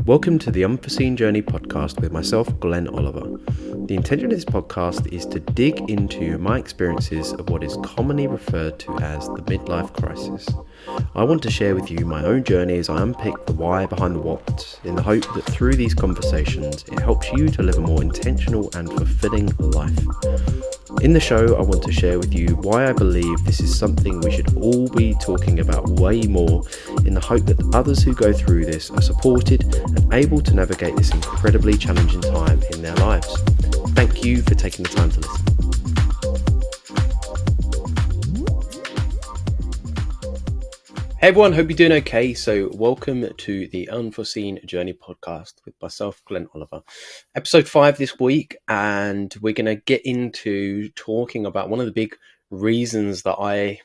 Welcome to the Unforeseen Journey podcast with myself, Glenn Oliver. The intention of this podcast is to dig into my experiences of what is commonly referred to as the midlife crisis. I want to share with you my own journey as I unpick the why behind the what, in the hope that through these conversations it helps you to live a more intentional and fulfilling life. In the show, I want to share with you why I believe this is something we should all be talking about way more, in the hope that others who go through this are supported and able to navigate this incredibly challenging time in their lives. Thank you for taking the time to listen. Hey everyone, hope you're doing okay. So welcome to the Unforeseen Journey podcast with myself, Glenn Oliver. Episode 5 this week, and we're going to get into talking about one of the big reasons that I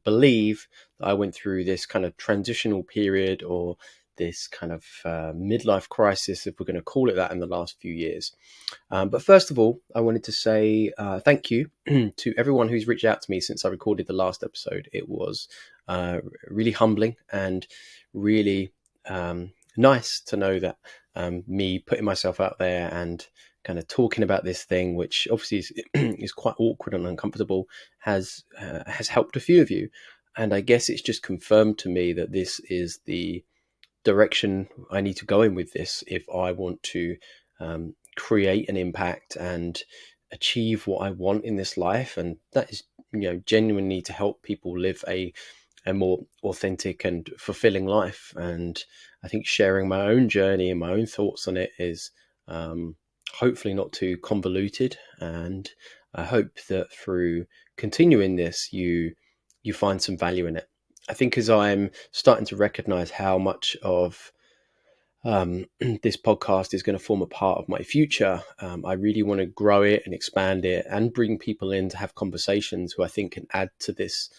believe that I went through this kind of transitional period, or this kind of midlife crisis, if we're going to call it that, in the last few years. But first of all, I wanted to say thank you to everyone who's reached out to me since I recorded the last episode. It was really humbling and really nice to know that me putting myself out there and kind of talking about this thing, which obviously is quite awkward and uncomfortable, has helped a few of you. And I guess it's just confirmed to me that this is the direction I need to go in with this if I want to create an impact and achieve what I want in this life. And that is, genuinely to help people live a more authentic and fulfilling life. And I think sharing my own journey and my own thoughts on it is hopefully not too convoluted. And I hope that through continuing this, you find some value in it. I think as I'm starting to recognize how much of this podcast is going to form a part of my future, I really want to grow it and expand it and bring people in to have conversations who I think can add to this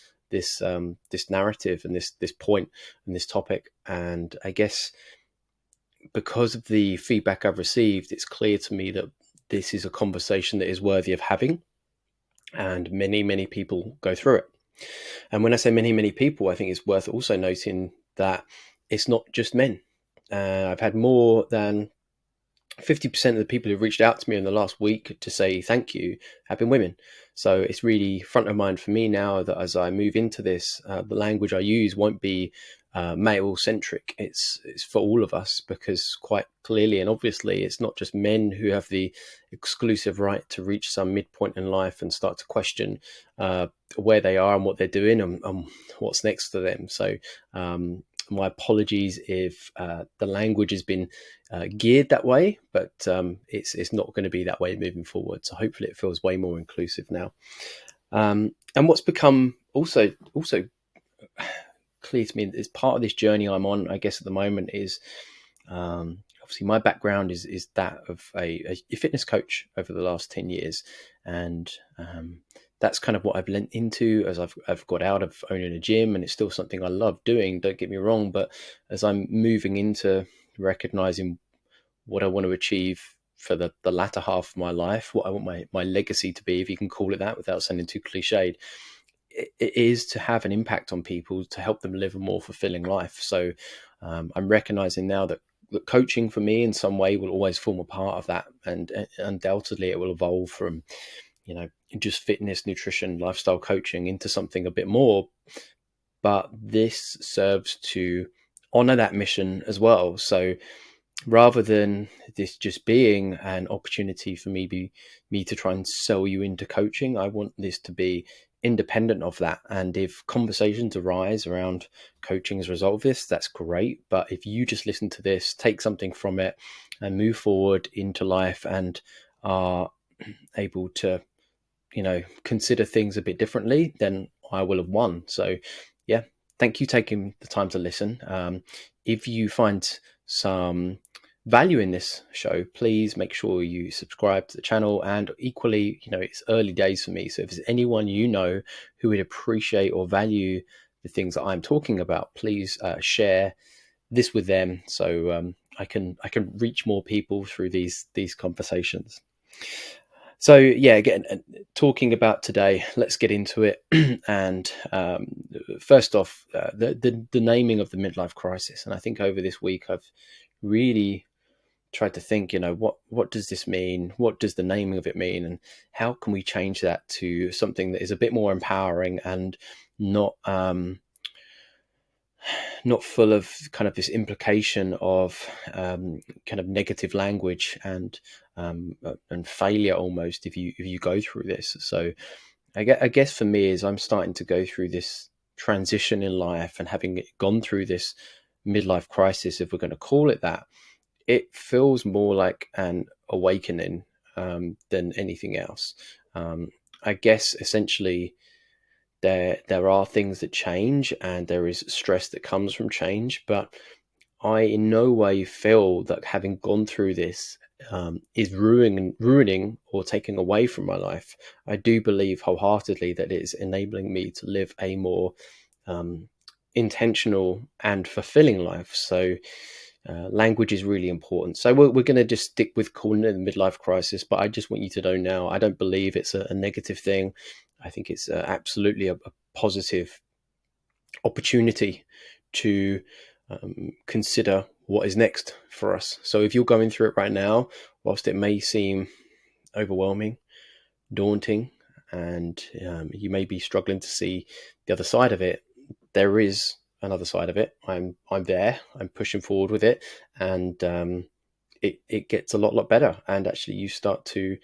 narrative and this point and this topic. And I guess because of the feedback I've received, it's clear to me that this is a conversation that is worthy of having, and many people go through it. And when I say many people, I think it's worth also noting that it's not just men. I've had more than 50% of the people who've reached out to me in the last week to say thank you have been women. So it's really front of mind for me now that as I move into this, the language I use won't be male centric. It's for all of us, because quite clearly and obviously it's not just men who have the exclusive right to reach some midpoint in life and start to question where they are and what they're doing and what's next for them. So my apologies if the language has been geared that way, but it's not going to be that way moving forward. So hopefully it feels way more inclusive now. And what's become also clear to me is part of this journey I'm on, I guess, at the moment is obviously my background is that of a fitness coach over the last 10 years. And that's kind of what I've lent into as I've got out of owning a gym, and it's still something I love doing, don't get me wrong. But as I'm moving into recognizing what I want to achieve for the latter half of my life, what I want my legacy to be, if you can call it that without sounding too cliched, it is to have an impact on people, to help them live a more fulfilling life. So I'm recognizing now that coaching for me in some way will always form a part of that, and undoubtedly it will evolve from just fitness, nutrition, lifestyle coaching into something a bit more. But this serves to honor that mission as well. So rather than this just being an opportunity for me to try and sell you into coaching, I want this to be independent of that. And if conversations arise around coaching as a result of this, that's great. But if you just listen to this, take something from it and move forward into life and are able to consider things a bit differently, then I will have won. So yeah, thank you taking the time to listen. If you find some value in this show, please make sure you subscribe to the channel. And equally, it's early days for me, so if there's anyone who would appreciate or value the things that I'm talking about, please share this with them, so I can reach more people through these conversations. So yeah, again, talking about today, let's get into it. And first off, the naming of the midlife crisis. And I think over this week, I've really tried to think, what does this mean? What does the naming of it mean? And how can we change that to something that is a bit more empowering and not not full of kind of this implication of kind of negative language and failure almost if you go through this. So I guess for me is I'm starting to go through this transition in life, and having gone through this midlife crisis, if we're going to call it that, it feels more like an awakening than anything else. Um, I guess essentially there are things that change, and there is stress that comes from change, but I in no way feel that having gone through this is ruining or taking away from my life. I do believe wholeheartedly that it is enabling me to live a more um, intentional and fulfilling life. So language is really important. So we're going to just stick with calling it a midlife crisis, but I just want you to know now, I don't believe it's a negative thing. I think it's absolutely a positive opportunity to consider what is next for us. So if you're going through it right now, whilst it may seem overwhelming, daunting, and you may be struggling to see the other side of it, there is another side of it. I'm there. I'm pushing forward with it, and it gets a lot better. And actually, you start to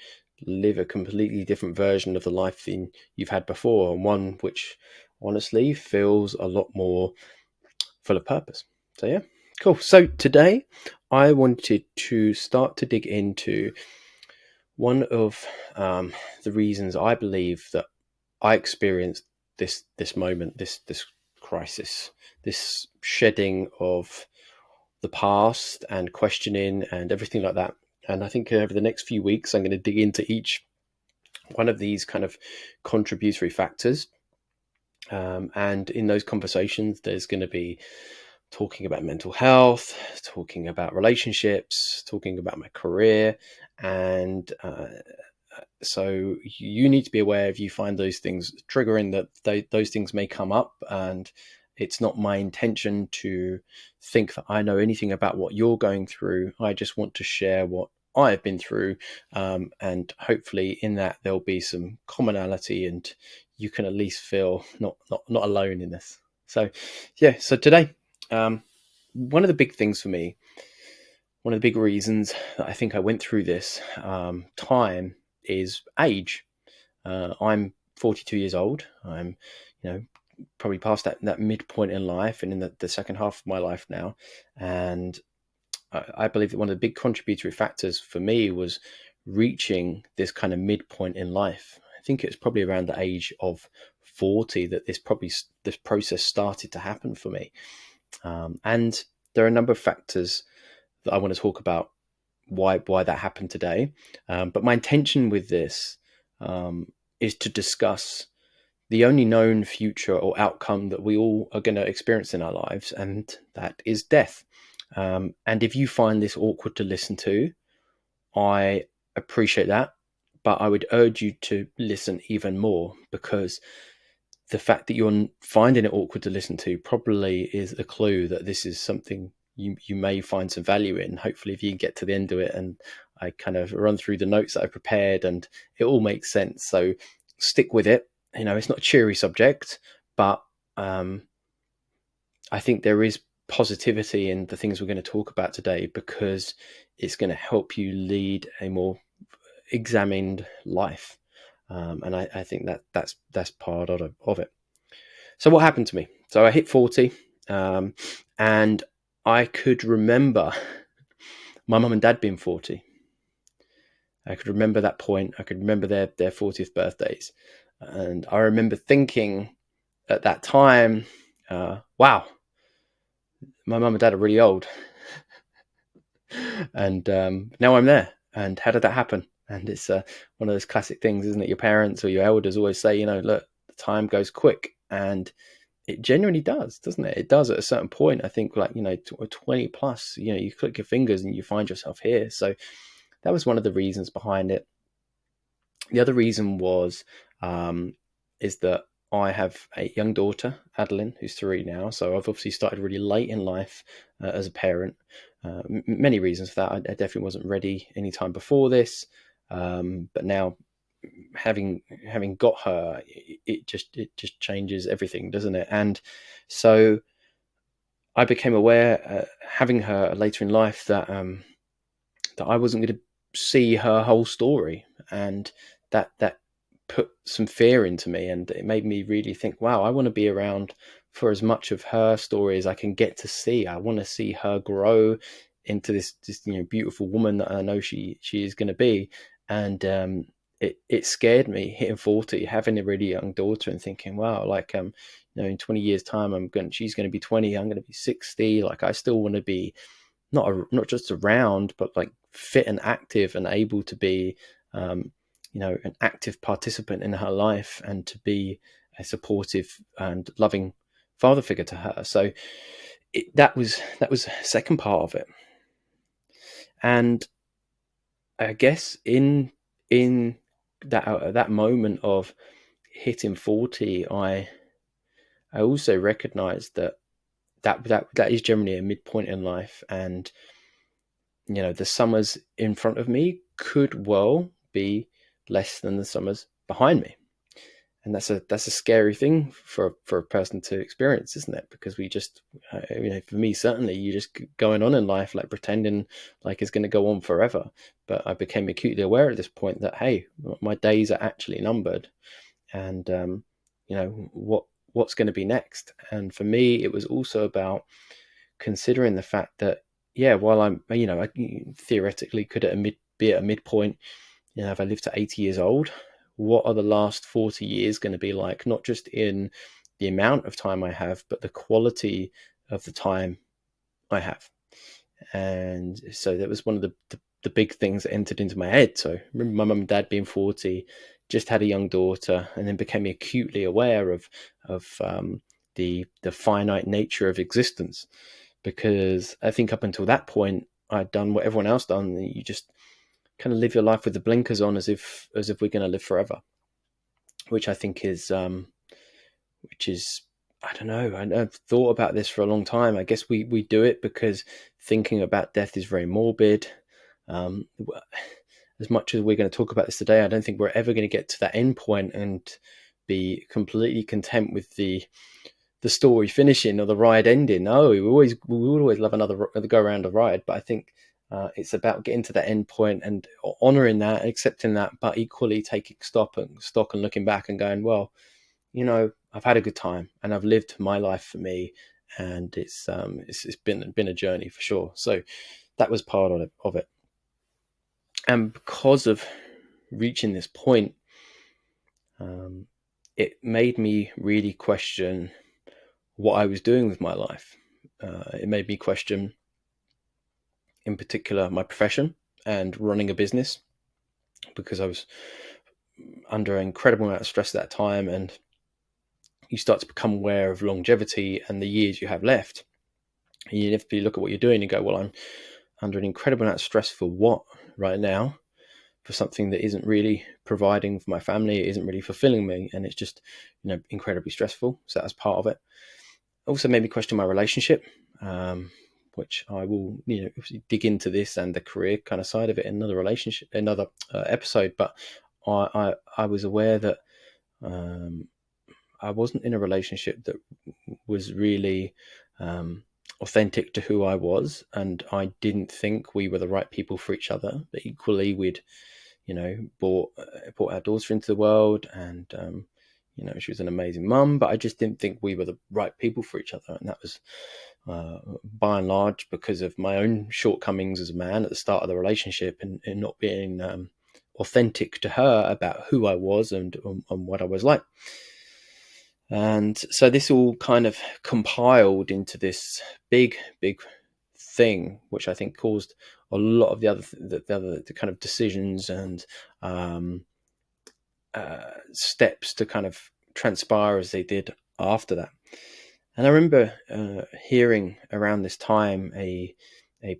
live a completely different version of the life than you've had before, and one which honestly feels a lot more full of purpose. So yeah, cool. So today, I wanted to start to dig into one of the reasons I believe that I experienced this moment, this crisis, this shedding of the past and questioning and everything like that. And I think over the next few weeks, I'm going to dig into each one of these kind of contributory factors. And in those conversations, there's going to be talking about mental health, talking about relationships, talking about my career, and so you need to be aware if you find those things triggering that those things may come up. And it's not my intention to think that I know anything about what you're going through. I just want to share what I've been through, and hopefully in that there'll be some commonality, and you can at least feel not alone in this. So yeah, so today, one of the big things for me, one of the big reasons that I think I went through this time is age. I'm 42 years old. I'm, probably past that midpoint in life, and in the second half of my life now. And I believe that one of the big contributory factors for me was reaching this kind of midpoint in life. I think it was probably around the age of 40 that this process started to happen for me. And there are a number of factors that I want to talk about why that happened today. But my intention with this is to discuss the only known future or outcome that we all are going to experience in our lives, and that is death. And if you find this awkward to listen to, I appreciate that, but I would urge you to listen even more, because the fact that you're finding it awkward to listen to probably is a clue that this is something you may find some value in. Hopefully, if you can get to the end of it, and I kind of run through the notes that I prepared, and it all makes sense. So stick with it. It's not a cheery subject, but I think there is positivity in the things we're going to talk about today, because it's going to help you lead a more examined life. And I think that's part of it. So what happened to me? So I hit 40, and I could remember my mum and dad being 40. I could remember that point. I could remember their 40th birthdays. And I remember thinking at that time, wow, my mum and dad are really old. And now I'm there. And how did that happen? And it's one of those classic things, isn't it? Your parents or your elders always say, look, the time goes quick. And it genuinely does, doesn't it? It does at a certain point. I think 20 plus, you click your fingers and you find yourself here. So that was one of the reasons behind it. The other reason is that I have a young daughter, Adeline, who's 3 now. So I've obviously started really late in life as a parent. Many reasons for that. I definitely wasn't ready any time before this, but now having got her, it just changes everything, doesn't it? And so I became aware, having her later in life, that that I wasn't going to see her whole story, and that put some fear into me, and it made me really think, wow, I want to be around for as much of her story as I can get to see. I want to see her grow into this beautiful woman that I know she is going to be. And it scared me hitting 40, having a really young daughter, and thinking, wow, like in 20 years time, she's going to be 20, I'm going to be 60. Like, I still want to be not just around, but like fit and active and able to be, an active participant in her life, and to be a supportive and loving father figure to her. So that was the second part of it. And I guess in that moment of hitting 40, I also recognized that is generally a midpoint in life, and the summers in front of me could well be less than the summers behind me. And that's a scary thing for a person to experience, isn't it? Because we just, for me, certainly, you just going on in life, like pretending like it's going to go on forever. But I became acutely aware at this point that, hey, my days are actually numbered, and what's going to be next. And for me, it was also about considering the fact that, yeah, while I theoretically could be at a midpoint, if I live to 80 years old, what are the last 40 years going to be like? Not just in the amount of time I have, but the quality of the time I have. And so that was one of the big things that entered into my head. So I remember my mum and dad being 40, just had a young daughter, and then became acutely aware of the finite nature of existence. Because I think up until that point, I'd done what everyone else done. You just kind of live your life with the blinkers on, as if we're going to live forever, which I think is I don't know. I've thought about this for a long time. I guess we do it because thinking about death is very morbid. Um, as much as we're going to talk about this today, I don't think we're ever going to get to that end point and be completely content with the story finishing or the ride ending. No, we would always love another go around a ride, but I think it's about getting to that end point and honoring that, accepting that, but equally taking stock and looking back and going, well, I've had a good time and I've lived my life for me, and it's been a journey for sure. So that was part of it. And because of reaching this point, it made me really question what I was doing with my life. It made me question, in particular, my profession and running a business, because I was under an incredible amount of stress at that time, and you start to become aware of longevity and the years you have left. And you have to look at what you're doing and go, well, I'm under an incredible amount of stress for what right now? For something that isn't really providing for my family, it isn't really fulfilling me, and it's just incredibly stressful. So that's part of it. Also made me question my relationship, which I will dig into this and the career kind of side of it in another episode. But I was aware that I wasn't in a relationship that was really authentic to who I was, and I didn't think we were the right people for each other. But equally, we'd brought our daughter into the world, and she was an amazing mum, but I just didn't think we were the right people for each other. And that was by and large because of my own shortcomings as a man at the start of the relationship, and not being authentic to her about who I was and what I was like. And so this all kind of compiled into this big thing, which I think caused a lot of the other kind of decisions and steps to kind of transpire as they did after that. And I remember hearing around this time a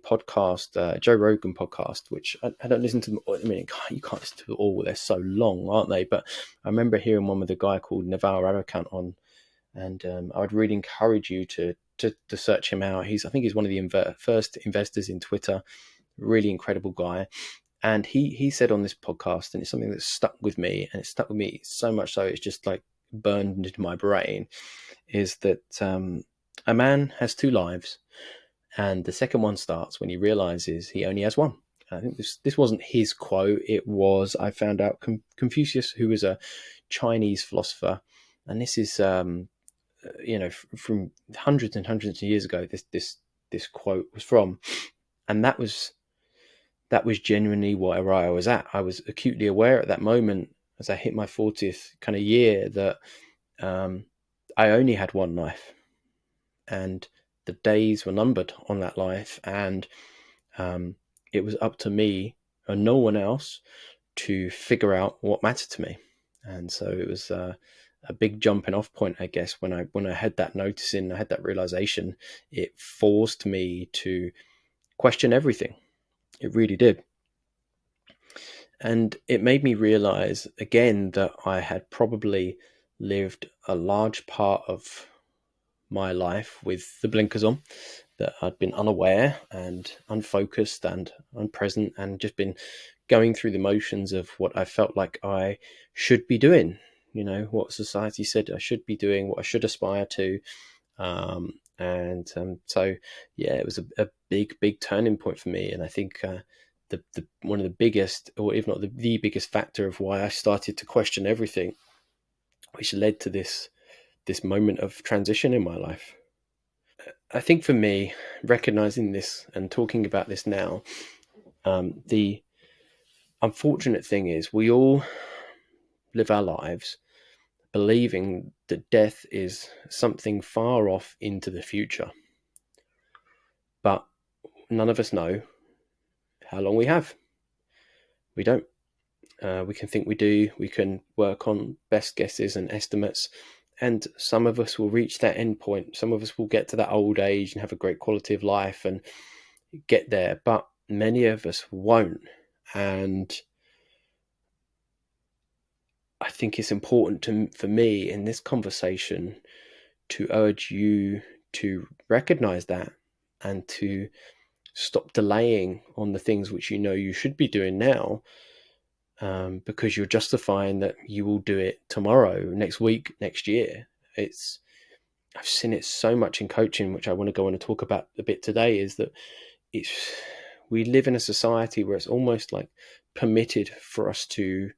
podcast, Joe Rogan podcast, which I don't listen to. I mean, you can't listen to it all; they're so long, aren't they? But I remember hearing one with a guy called Naval Ravikant on, and I would really encourage you to to search him out. I think he's one of the first investors in Twitter. Really incredible guy. And he said on this podcast, and it's something that's stuck with me, and it's stuck with me so much so it's just like burned into my brain, is that a man has two lives, and the second one starts when he realizes he only has one. I think this wasn't his quote. It was, I found out, Confucius, who was a Chinese philosopher, and this is from hundreds and hundreds of years ago. This quote was from, and that was genuinely where I was at. I was acutely aware at that moment, as I hit my 40th kind of year, that I only had one life, and the days were numbered on that life, and it was up to me and no one else to figure out what mattered to me. And so it was a big jumping off point, I guess, when I had that noticing, I had that realization. It forced me to question everything. It really did. And it made me realize again that I had probably lived a large part of my life with the blinkers on, that I'd been unaware and unfocused and unpresent, and just been going through the motions of what I felt like I should be doing, what society said I should be doing, what I should aspire to. So yeah, it was a big turning point for me. And I think the one of the biggest, or if not the biggest factor of why I started to question everything, which led to this moment of transition in my life. I think for me, recognizing this and talking about this now, the unfortunate thing is we all live our lives believing that death is something far off into the future. But none of us know how long we have. We don't. We can think we do. We can work on best guesses and estimates. And some of us will reach that end point. Some of us will get to that old age and have a great quality of life and get there. But many of us won't. And I think it's important for me in this conversation to urge you to recognize that and to stop delaying on the things which you should be doing now, because you're justifying that you will do it tomorrow, next week, next year. I've seen it so much in coaching, which I want to go on and talk about a bit today, is that we live in a society where it's almost like permitted for us to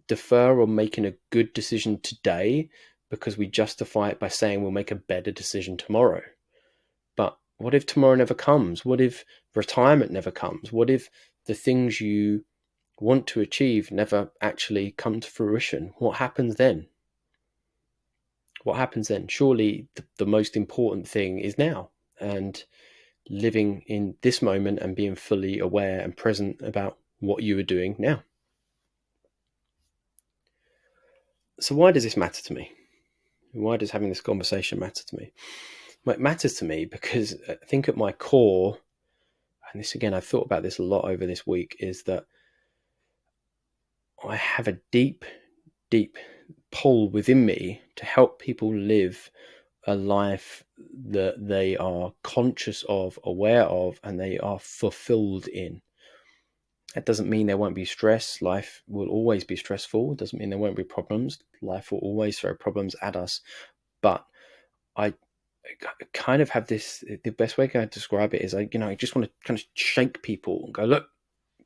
defer on making a good decision today because we justify it by saying we'll make a better decision tomorrow. But what if tomorrow never comes? What if retirement never comes? What if the things you want to achieve never actually come to fruition? What happens then? Surely the most important thing is now, and living in this moment and being fully aware and present about what you are doing now. So why does this matter to me? Why does having this conversation matter to me? Well, it matters to me because I think at my core, and this again, I've thought about this a lot over this week, is that I have a deep pull within me to help people live a life that they are conscious of, aware of, and they are fulfilled in. That doesn't mean there won't be stress. Life will always be stressful. It doesn't mean there won't be problems. Life will always throw problems at us. But I kind of have this, the best way I can describe it is I just want to kind of shake people and go, look,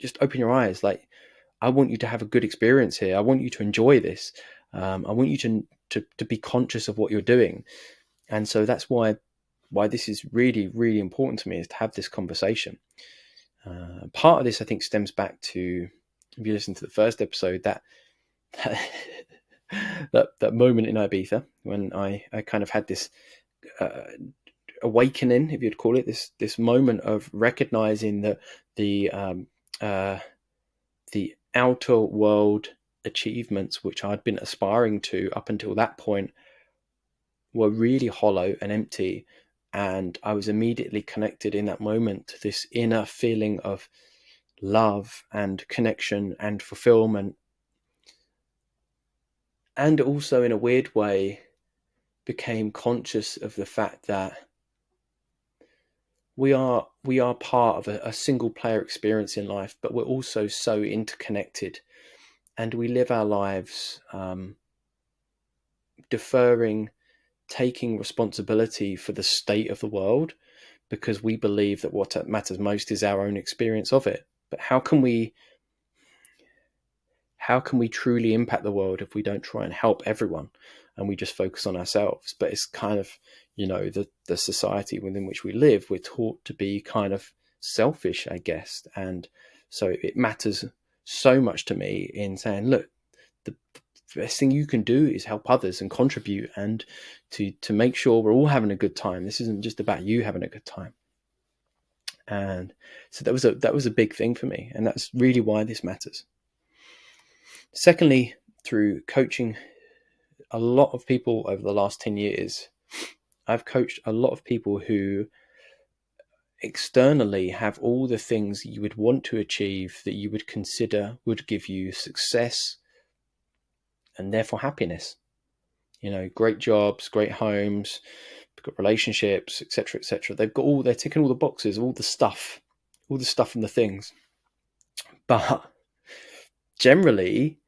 just open your eyes. Like, I want you to have a good experience here. I want you to enjoy this. I want you to be conscious of what you're doing. And so that's why this is really, really important to me, is to have this conversation. Part of this, I think, stems back to, if you listen to the first episode, that moment in Ibiza when I kind of had this awakening, if you'd call it, this moment of recognizing that the outer world achievements which I'd been aspiring to up until that point were really hollow and empty. And I was immediately connected in that moment to this inner feeling of love and connection and fulfillment. And also, in a weird way, became conscious of the fact that we are part of a single player experience in life, but we're also so interconnected, and we live our lives deferring taking responsibility for the state of the world because we believe that what matters most is our own experience of it. But how can we truly impact the world if we don't try and help everyone and we just focus on ourselves? But it's kind of, the society within which we live, we're taught to be kind of selfish, I guess. And so it matters so much to me in saying, look, the best thing you can do is help others and contribute, and to make sure we're all having a good time. This isn't just about you having a good time. And so that was a big thing for me, and that's really why this matters. Secondly, through coaching a lot of people over the last 10 years, I've coached a lot of people who externally have all the things you would want to achieve that you would consider would give you success and therefore happiness. Great jobs, great homes, got relationships, etc., etc. They're ticking all the boxes, all the stuff and the things. But generally,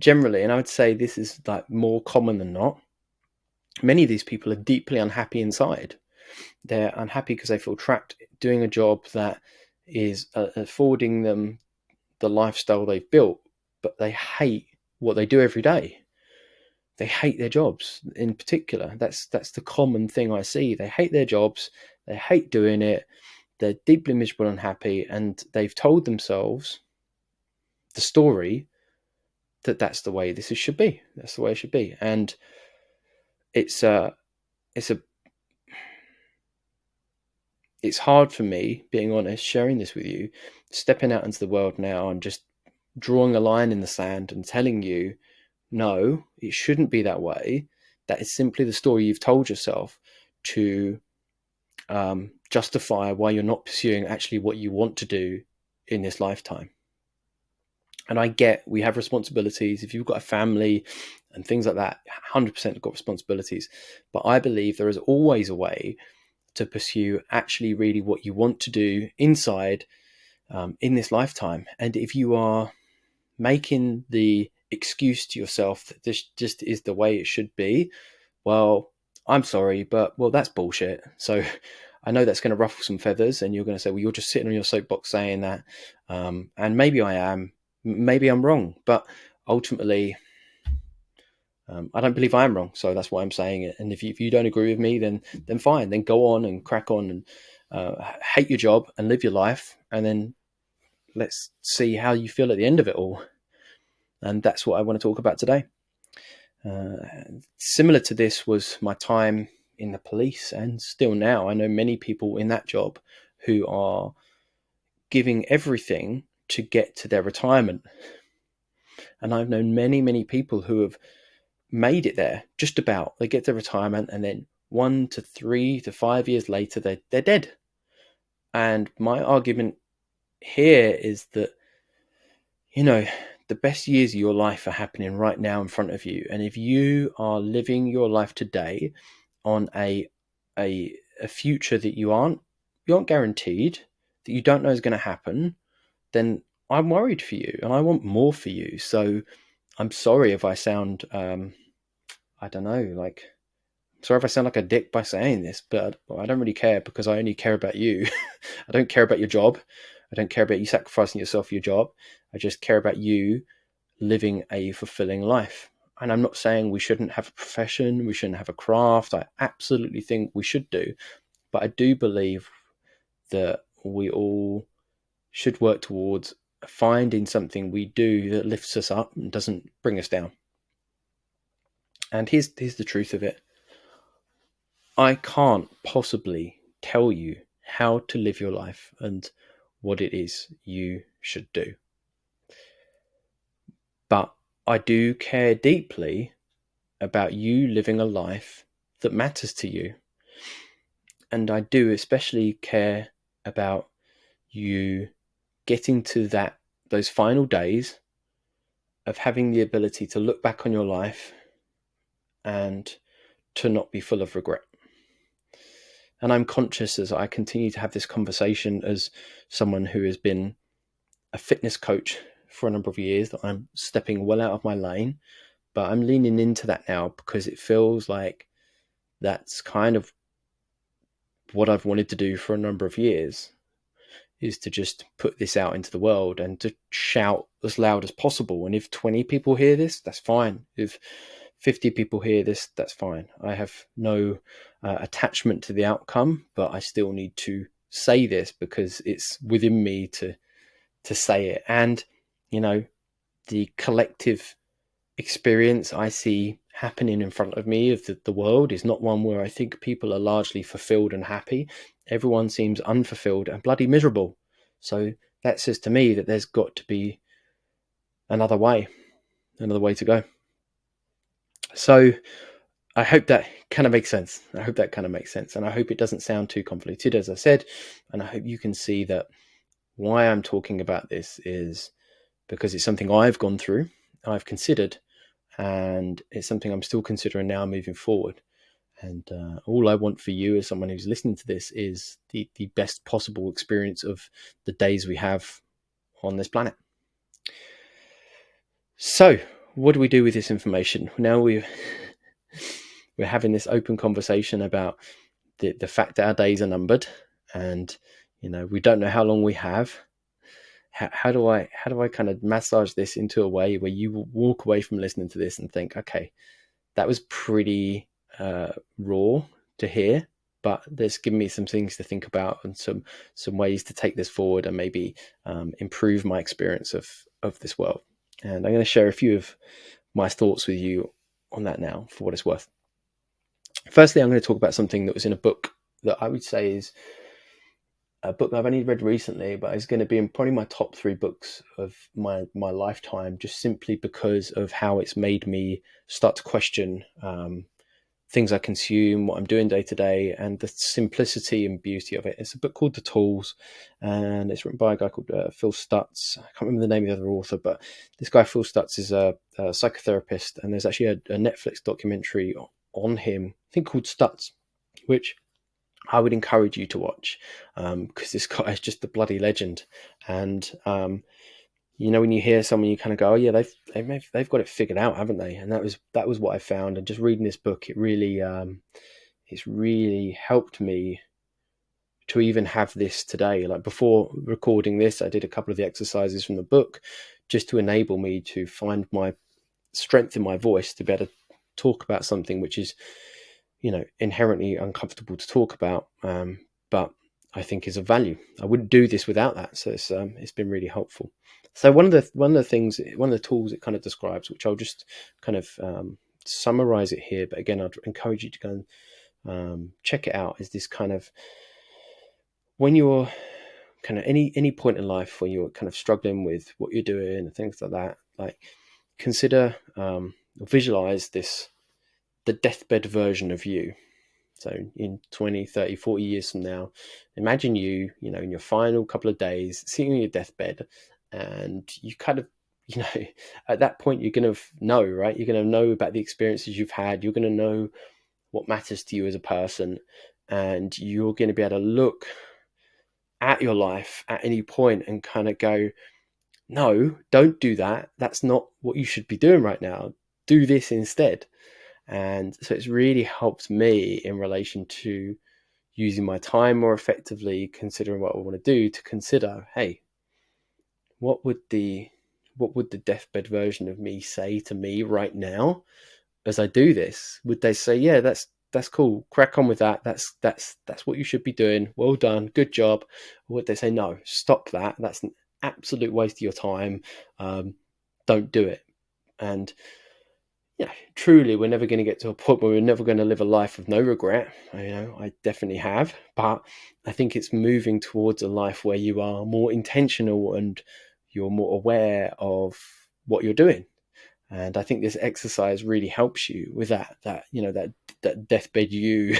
and I would say this is like more common than not, many of these people are deeply unhappy inside. They're unhappy because they feel trapped doing a job that is affording them the lifestyle they've built, but they hate what they do every day. They hate their jobs in particular. That's the common thing I see. They hate their jobs. They hate doing it. They're deeply miserable and unhappy, and they've told themselves the story that that's the way this should be. That's the way it should be. And it's hard for me, being honest, sharing this with you, stepping out into the world now and just drawing a line in the sand and telling you, no, it shouldn't be that way. That is simply the story you've told yourself to justify why you're not pursuing actually what you want to do in this lifetime. And I get we have responsibilities. If you've got a family and things like that, 100% have got responsibilities. But I believe there is always a way to pursue actually really what you want to do inside in this lifetime. And if you are making the excuse to yourself that this just is the way it should be, well, I'm sorry, but that's bullshit. So I know that's going to ruffle some feathers, and you're going to say, well, you're just sitting on your soapbox saying that. And maybe I am, maybe I'm wrong, but ultimately, I don't believe I am wrong. So that's why I'm saying it. And if you don't agree with me, then fine, then go on and crack on and hate your job and live your life. And then let's see how you feel at the end of it all. And that's what I want to talk about today. Similar to this was my time in the police, and still now I know many people in that job who are giving everything to get to their retirement. And I've known many people who have made it there, just about. They get to retirement, and then 1 to 3 to 5 years later, they're dead. And my argument here is that, the best years of your life are happening right now in front of you. And if you are living your life today on a future that you aren't guaranteed, that you don't know is going to happen, then I'm worried for you and I want more for you. So I'm sorry if I sound, I don't know, sorry if I sound like a dick by saying this, but I don't really care, because I only care about you. I don't care about your job. I don't care about you sacrificing yourself for your job. I just care about you living a fulfilling life. And I'm not saying we shouldn't have a profession, we shouldn't have a craft. I absolutely think we should do. But I do believe that we all should work towards finding something we do that lifts us up and doesn't bring us down. And here's the truth of it. I can't possibly tell you how to live your life and what it is you should do. But I do care deeply about you living a life that matters to you. And I do especially care about you getting to those final days of having the ability to look back on your life and to not be full of regret. And I'm conscious as I continue to have this conversation as someone who has been a fitness coach for a number of years, that I'm stepping well out of my lane, but I'm leaning into that now because it feels like that's kind of what I've wanted to do for a number of years, is to just put this out into the world and to shout as loud as possible. And if 20 people hear this, that's fine. If 50 people hear this, that's fine. I have no attachment to the outcome, but I still need to say this because it's within me to say it. And, you know, the collective experience I see happening in front of me of the world is not one where I think people are largely fulfilled and happy. Everyone seems unfulfilled and bloody miserable. So that says to me that there's got to be another way to go. So I hope that kind of makes sense. And I hope it doesn't sound too convoluted, as I said. And I hope you can see that why I'm talking about this is because it's something I've gone through, I've considered, and it's something I'm still considering now moving forward. And all I want for you as someone who's listening to this is the best possible experience of the days we have on this planet. So what do we do with this information? Now we're having this open conversation about the fact that our days are numbered, and you know, we don't know how long we have. How do I kind of massage this into a way where you will walk away from listening to this and think, okay, that was pretty raw to hear, but there's given me some things to think about and some ways to take this forward and maybe improve my experience of this world. And I'm going to share a few of my thoughts with you on that now, for what it's worth. Firstly, I'm going to talk about something that was in a book that I would say is a book I've only read recently, but it's going to be in probably my top 3 books of my lifetime, just simply because of how it's made me start to question things I consume, what I'm doing day to day, and the simplicity and beauty of it. It's a book called The Tools, and it's written by a guy called Phil Stutz. I can't remember the name of the other author, but this guy, Phil Stutz, is a psychotherapist, and there's actually a Netflix documentary on him, I think called Stutz, which I would encourage you to watch, because this guy is just a bloody legend. And you know, when you hear someone, you kind of go, "Oh yeah, they've got it figured out, haven't they?" And that was what I found. And just reading this book, it really it's really helped me to even have this today. Like before recording this, I did a couple of the exercises from the book just to enable me to find my strength in my voice to be able to talk about something which is, you know, inherently uncomfortable to talk about, but I think is of value. I wouldn't do this without that. So it's been really helpful. So one of the tools it kind of describes, which I'll just kind of summarize it here, but again, I'd encourage you to go and check it out, is this kind of, when you're kind of any point in life where you're kind of struggling with what you're doing and things like that, like consider, visualize the deathbed version of you. So in 20, 30, 40 years from now, imagine you know, in your final couple of days, sitting on your deathbed, and you kind of, you know, at that point, you're going to know, right? You're going to know about the experiences you've had. You're going to know what matters to you as a person, and you're going to be able to look at your life at any point and kind of go, no, don't do that. That's not what you should be doing right now. Do this instead. And so it's really helped me in relation to using my time more effectively, considering what I want to do, to consider, hey, what would the deathbed version of me say to me right now as I do this? Would they say, yeah, that's cool, crack on with that, that's what you should be doing, well done, good job? Or would they say, no, stop that, that's an absolute waste of your time, don't do it? And yeah, truly, we're never going to get to a point where we're never going to live a life of no regret. You know, I definitely have, but I think it's moving towards a life where you are more intentional and you're more aware of what you're doing. And I think this exercise really helps you with that, you know, that deathbed you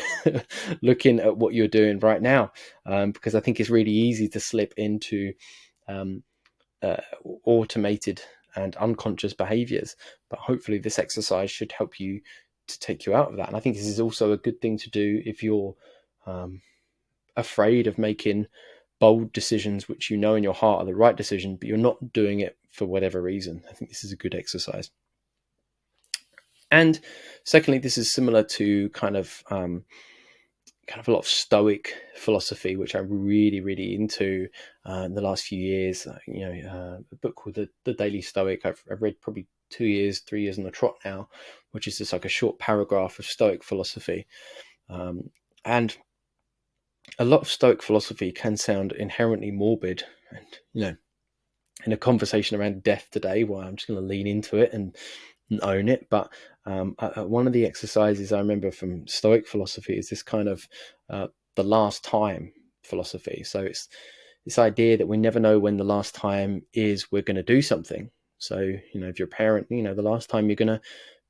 looking at what you're doing right now, because I think it's really easy to slip into automated and unconscious behaviors. But hopefully this exercise should help you to take you out of that. And I think this is also a good thing to do if you're afraid of making bold decisions which you know in your heart are the right decision, but you're not doing it for whatever reason. I think this is a good exercise. And secondly, this is similar to kind of a lot of Stoic philosophy, which I'm really, really into in the last few years. A book called the Daily Stoic. I've read probably 3 years on the trot now, which is just like a short paragraph of Stoic philosophy. And a lot of Stoic philosophy can sound inherently morbid, and in a conversation around death today, well, I'm just going to lean into it and own it. But one of the exercises I remember from Stoic philosophy is this kind of the last time philosophy. So it's this idea that we never know when the last time is we're going to do something. So, if you're a parent, the last time you're going to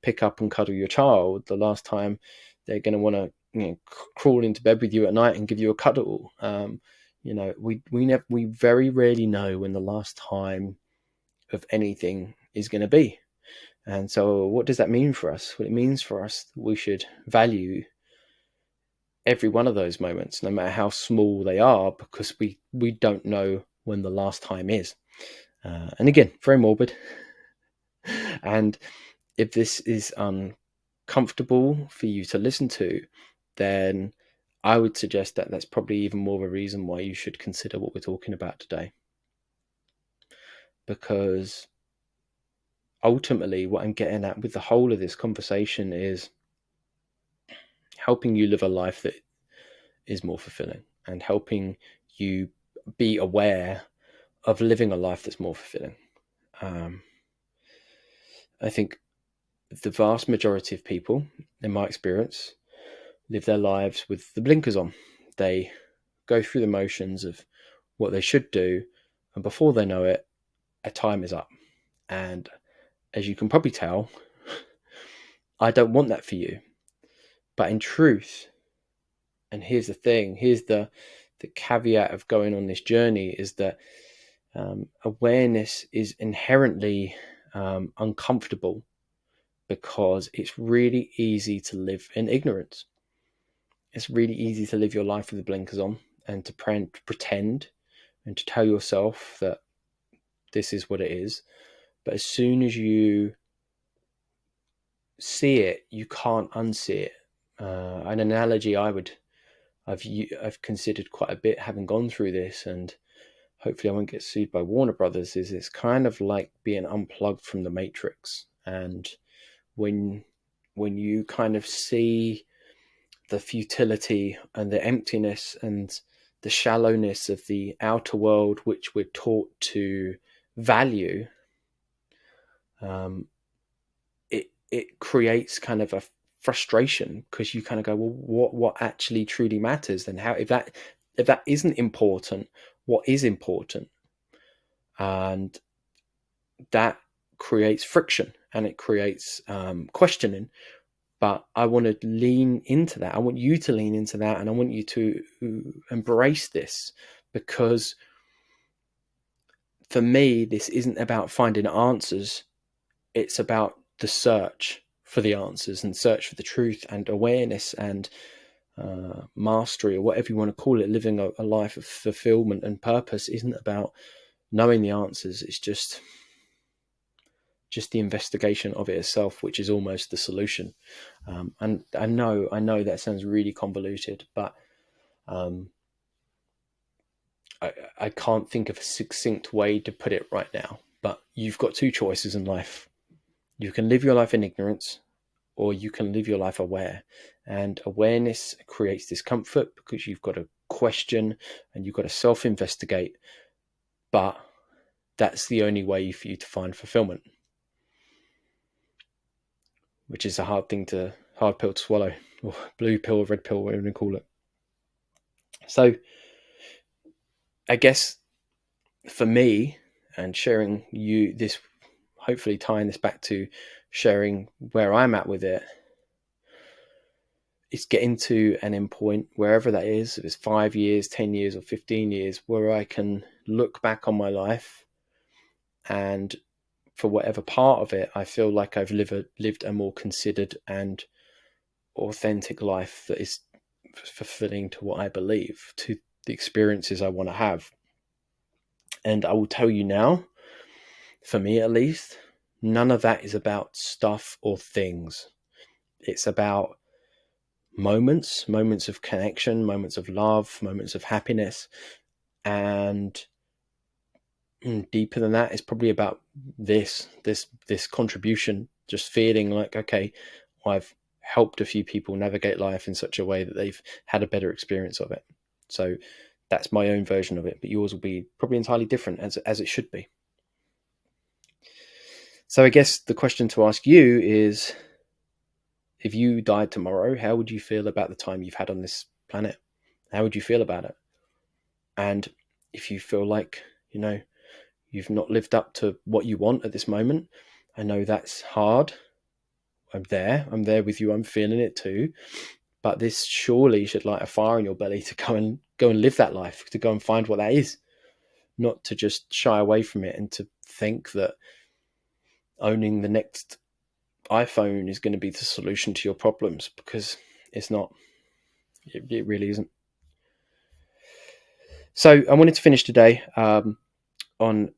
pick up and cuddle your child, the last time they're going to want to crawl into bed with you at night and give you a cuddle. We very rarely know when the last time of anything is going to be. And so what does that mean for us? Well, it means for us that we should value every one of those moments, no matter how small they are, because we don't know when the last time is. And again, very morbid. And if this is uncomfortable for you to listen to, then I would suggest that that's probably even more of a reason why you should consider what we're talking about today. Because ultimately, what I'm getting at with the whole of this conversation is helping you live a life that is more fulfilling and helping you be aware of living a life that's more fulfilling. I think the vast majority of people, in my experience, live their lives with the blinkers on. They go through the motions of what they should do, and before they know it, a time is up. And as you can probably tell, I don't want that for you. But in truth, and here's the thing, here's the caveat of going on this journey, is that awareness is inherently uncomfortable, because it's really easy to live in ignorance. It's really easy to live your life with the blinkers on and to pretend and to tell yourself that this is what it is. But as soon as you see it, you can't unsee it. An analogy I've considered quite a bit, having gone through this, and hopefully I won't get sued by Warner Brothers, is it's kind of like being unplugged from the Matrix. And when you kind of see the futility and the emptiness and the shallowness of the outer world, which we're taught to value, it creates kind of a frustration, because you kind of go, well, what actually truly matters? And how, if that isn't important, what is important? And that creates friction and it creates questioning. But I want to lean into that. I want you to lean into that, and I want you to embrace this, because for me, this isn't about finding answers. It's about the search for the answers and search for the truth and awareness and mastery, or whatever you want to call it. Living a life of fulfillment and purpose isn't about knowing the answers. It's just the investigation of it itself, which is almost the solution. And I know that sounds really convoluted, but I can't think of a succinct way to put it right now. But you've got two choices in life. You can live your life in ignorance, or you can live your life aware. And awareness creates discomfort, because you've got to question and you've got to self-investigate. But that's the only way for you to find fulfillment, which is a hard pill to swallow, or blue pill or red pill, whatever you call it. So I guess for me, and sharing you this, hopefully tying this back to sharing where I'm at with it, it's getting to an end point, wherever that is, if it's 5 years, 10 years, or 15 years, where I can look back on my life, and for whatever part of it, I feel like I've lived a more considered and authentic life that is fulfilling to what I believe, to the experiences I want to have. And I will tell you now, for me at least, none of that is about stuff or things. It's about moments of connection, moments of love, moments of happiness. And deeper than that, it's probably about this contribution, just feeling like, okay, I've helped a few people navigate life in such a way that they've had a better experience of it. So that's my own version of it, but yours will be probably entirely different, as it should be. So I guess the question to ask you is, if you died tomorrow, how would you feel about the time you've had on this planet? How would you feel about it? And if you feel like, you've not lived up to what you want at this moment, I know that's hard. I'm there with you. I'm feeling it too. But this surely should light a fire in your belly to go and live that life, to go and find what that is, not to just shy away from it and to think that owning the next iPhone is going to be the solution to your problems, because it's not. It really isn't. So I wanted to finish today on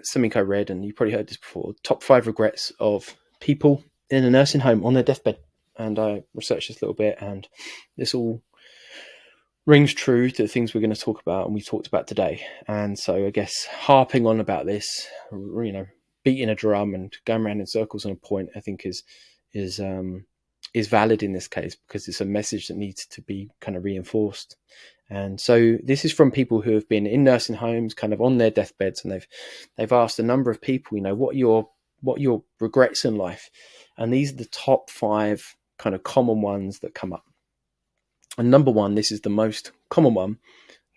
something I read, and you probably heard this before: top 5 regrets of people in a nursing home on their deathbed. And I researched this a little bit, and this all rings true to the things we're going to talk about and we talked about today. And so I guess harping on about this, beating a drum and going around in circles on a point, I think is valid in this case, because it's a message that needs to be kind of reinforced. And so this is from people who have been in nursing homes, kind of on their deathbeds, and they've asked a number of people, what are your regrets in life? And these are the top 5 kind of common ones that come up. And number 1, this is the most common one,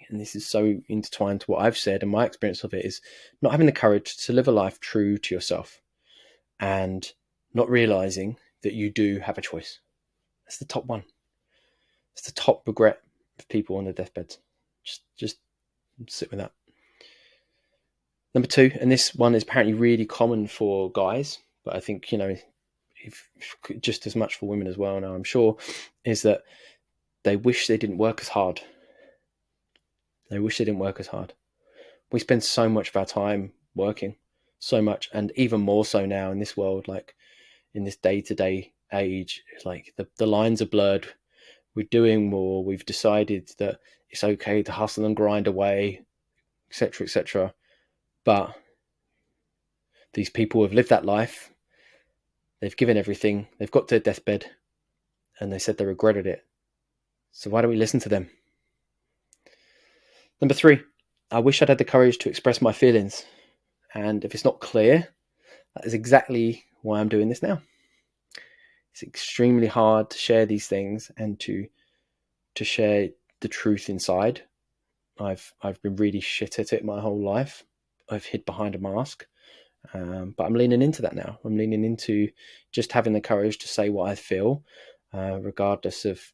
and this is so intertwined to what I've said and my experience of it, is not having the courage to live a life true to yourself and not realizing that you do have a choice. That's the top one. It's the top regret of people on their deathbeds. Just sit with that. Number 2, and this one is apparently really common for guys, but I think, if just as much for women as well now, I'm sure, is that they wish they didn't work as hard. They wish they didn't work as hard. We spend so much of our time working, so much, and even more so now in this world, like in this day-to-day age, it's like the lines are blurred. We're doing more. We've decided that it's okay to hustle and grind away, etc., etc. But these people have lived that life. They've given everything. They've got to their deathbed, and they said they regretted it. So why don't we listen to them? Number 3, I wish I'd had the courage to express my feelings. And if it's not clear, that is exactly why I'm doing this now. It's extremely hard to share these things and to share the truth inside. I've been really shit at it my whole life. I've hid behind a mask, but I'm leaning into that now. I'm leaning into just having the courage to say what I feel, regardless of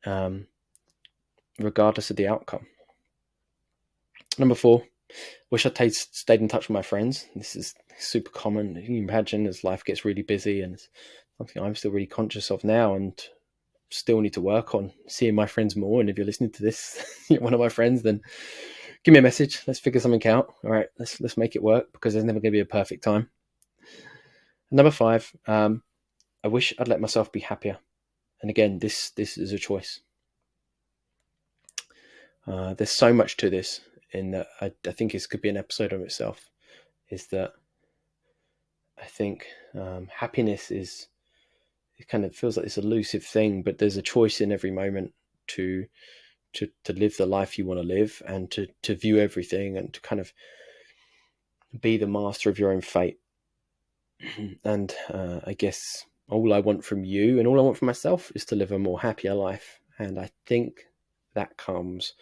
the outcome. Number 4, wish I'd stayed in touch with my friends. This is super common. You can imagine, as life gets really busy, and it's something I'm still really conscious of now, and still need to work on seeing my friends more. And if you're listening to this, you're one of my friends, then give me a message. Let's figure something out. All right, let's make it work, because there's never going to be a perfect time. Number 5, I wish I'd let myself be happier. And again, this is a choice. There's so much to this, in that I think this could be an episode of itself. Is that I think happiness is, it kind of feels like this elusive thing, but there's a choice in every moment to live the life you want to live, and to view everything, and to kind of be the master of your own fate. And I guess all I want from you, and all I want from myself, is to live a more happier life. And I think that comes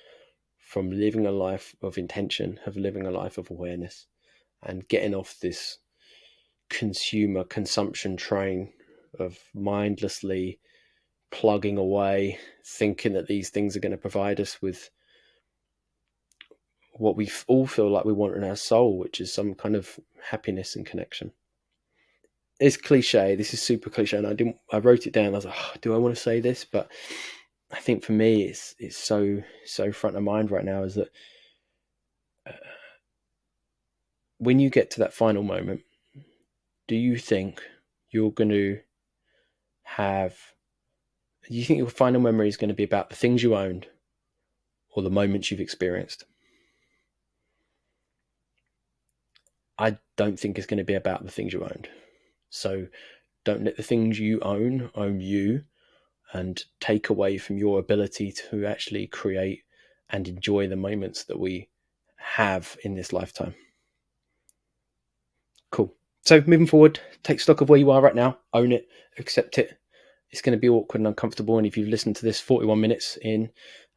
from living a life of intention, of living a life of awareness, and getting off this consumption train of mindlessly plugging away, thinking that these things are going to provide us with what we all feel like we want in our soul, which is some kind of happiness and connection. it's cliche. This is super cliche, and I wrote it down. I was like, oh, do I want to say this? But I think for me, it's so front of mind right now is that when you get to that final moment, do you think you're going to have? Do you think your final memory is going to be about the things you owned or the moments you've experienced? I don't think it's going to be about the things you owned. So don't let the things you own you and take away from your ability to actually create and enjoy the moments that we have in this lifetime. Cool. So moving forward, take stock of where you are right now, own it, accept it. It's going to be awkward and uncomfortable. And if you've listened to this 41 minutes in,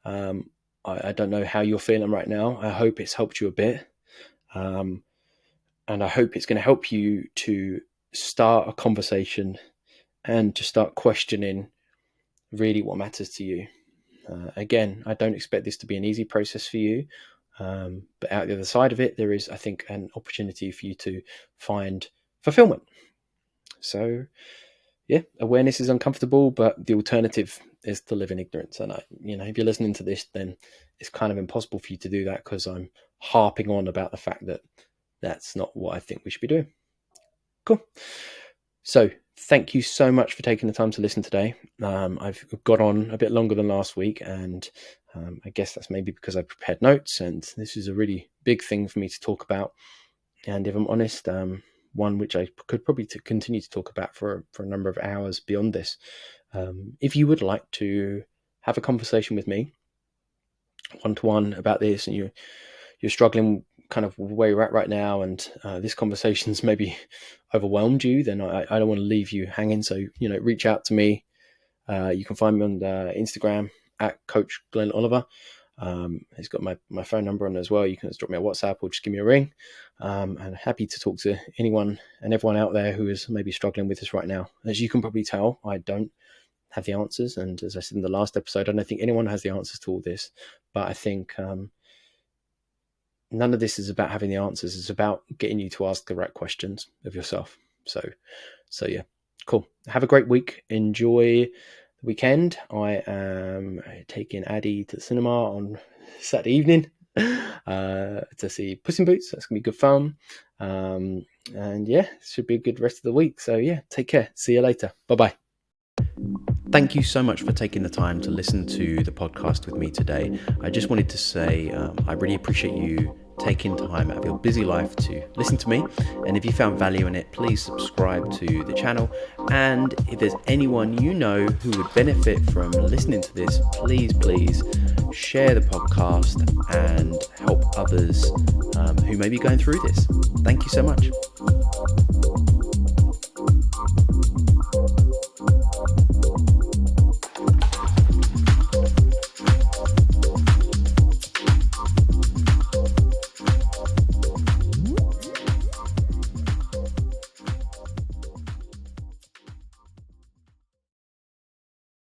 I don't know how you're feeling right now. I hope it's helped you a bit. And I hope it's going to help you to start a conversation and to start questioning really what matters to you. Again, I don't expect this to be an easy process for you. But out the other side of it, there is, I think, an opportunity for you to find fulfillment. So, yeah, awareness is uncomfortable, but the alternative is to live in ignorance. And if you're listening to this, then it's kind of impossible for you to do that because I'm harping on about the fact that that's not what I think we should be doing. Cool. So thank you so much for taking the time to listen today. I've got on a bit longer than last week, and I guess that's maybe because I prepared notes, and this is a really big thing for me to talk about. And if I'm honest, one which I could probably continue to talk about for a number of hours beyond this. If you would like to have a conversation with me one-to-one about this, and you're struggling kind of where you're at right now, and this conversation's maybe overwhelmed you, then I don't want to leave you hanging. So, reach out to me. You can find me on Instagram at Coach Glenn Oliver. He's got my phone number on as well. You can just drop me a WhatsApp or just give me a ring. I'm happy to talk to anyone and everyone out there who is maybe struggling with this right now. As you can probably tell, I don't have the answers. And as I said in the last episode, I don't think anyone has the answers to all this. But I think none of this is about having the answers. It's about getting you to ask the right questions of yourself. So yeah, cool. Have a great week. Enjoy the weekend. I am taking Addie to the cinema on Saturday evening to see Puss in Boots. That's going to be good fun. And yeah, it should be a good rest of the week. So yeah, take care. See you later. Bye-bye. Thank you so much for taking the time to listen to the podcast with me today. I just wanted to say I really appreciate you taking time out of your busy life to listen to me. And if you found value in it, please subscribe to the channel. And if there's anyone you know who would benefit from listening to this, please share the podcast and help others who may be going through this. Thank you so much.